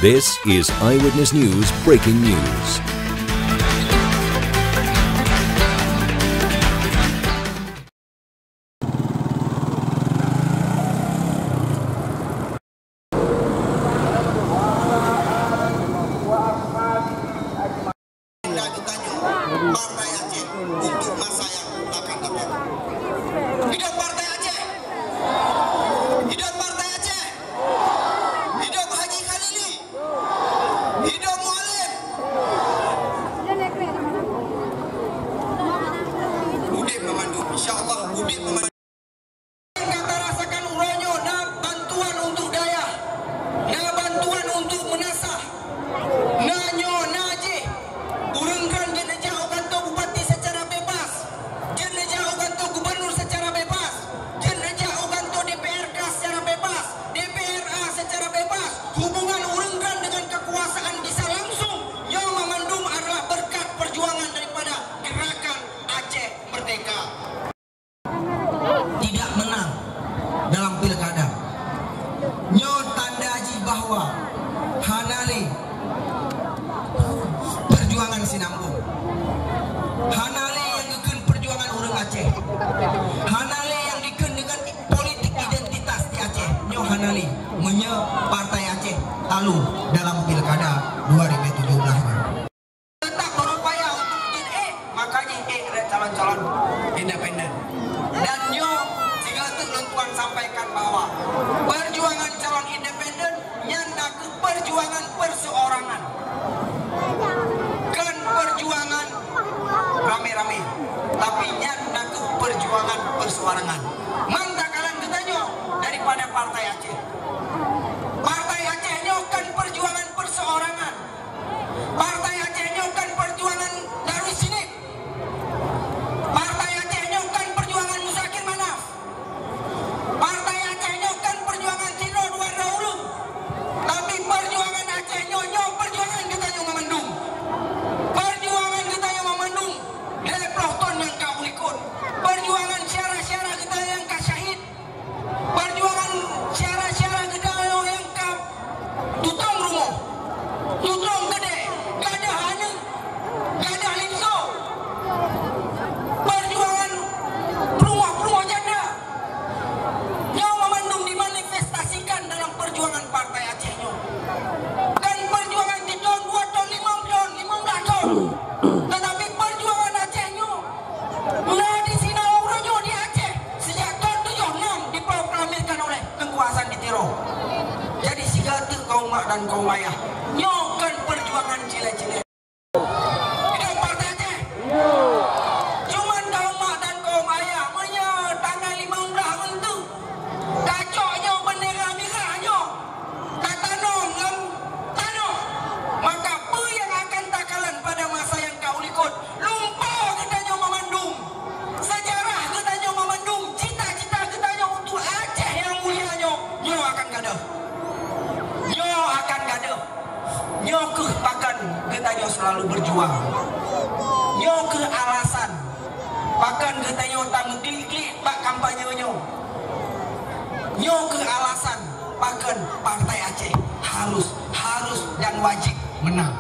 This is Eyewitness News Breaking News. Partai Aceh untuk masa yang akan datang. Hidup Partai Aceh! Hidup Partai Aceh! Hidup Haji Khalili! Hidup Mualim! Udip memandu, insyaAllah Udip memandu. Kata rasakan uronyo, nak bantuan untuk daya, nak bantuan untuk menasah, nanyo naje, urungkan jenis bupati secara bebas, jenis gubernur secara bebas, jenis DPRK secara bebas, DPRA secara bebas. Hubungan urungkan dengan kekuasaan bisa langsung. Yang memandung adalah berkat perjuangan daripada gerakan Aceh Merdeka. Tidak menang dalam pilkada. Nyo tanda haji bahwa hanale perjuangan sinambung. Hanale yang diken perjuangan orang Aceh. Hanale yang diken dengan politik identitas di Aceh. Nyo hanale menye Partai Aceh lalu dalam pilkada 2017. Tetap berupaya untuk jadi makanya ada calon-calon independen. Dan nyo jika tuan sampaikan bahwa perjuangan calon independen nyanda ke perjuangan perseorangan. Kan perjuangan rame-rame, tapi nyanda ke perjuangan perseorangan. Mantakalan ketanyo daripada Partai Aceh. Partai Aceh nyo kan perjuangan perseorangan. Partai Aceh nyo kan perjuangan dari sini. Partai Aceh nyo kan perjuangan Musakir Manaf. Partai Aceh nyo kan perjuangan Cino dua dahulu. Tapi perjuangan Aceh nyo perjuangan ketanyo memandung. Perjuangan kita yang memandung dari pelautan yang kau ikut. Perjuangan syarah-syarah kita yang kau syahid. Perjuangan syarah-syarah kita yang kau tutong rumah, tutong gede, gak ada hanya, gak ada limso. Perjuangan rumah janda yang memandung dimanifestasikan dalam perjuangan Partai Aceh nyo. Dan perjuangan di tahun 2 tahun 5 tahun 15 tahun. Tetapi perjuangan Aceh nyo nah di sini orangnya di Aceh sejak tahun 76 diproklamirkan oleh kekuasaan di Tiro. Jadi sigatu kaum mak dan kaum ayah nyokan perjuangan cile-cile. Hidup Partai Aceh. Cuman kaum mak dan kaum ayah punya tanggal 15 mentu kacoknya bendera merahnya tatanong lam tanah. Maka apa yang akan takalan pada masa yang kau likut? Lumpur katanya memandung sejarah, katanya memandung cita-cita katanya untuk Aceh yang mulianya. Nyo akan gaduh, nyo akan gaduh, nyo pakan katanya selalu berjuang. Nyo alasan pakan katanya tamu klik bak kampanye nyo. Nyo alasan pakan Partai Aceh harus dan wajib menang.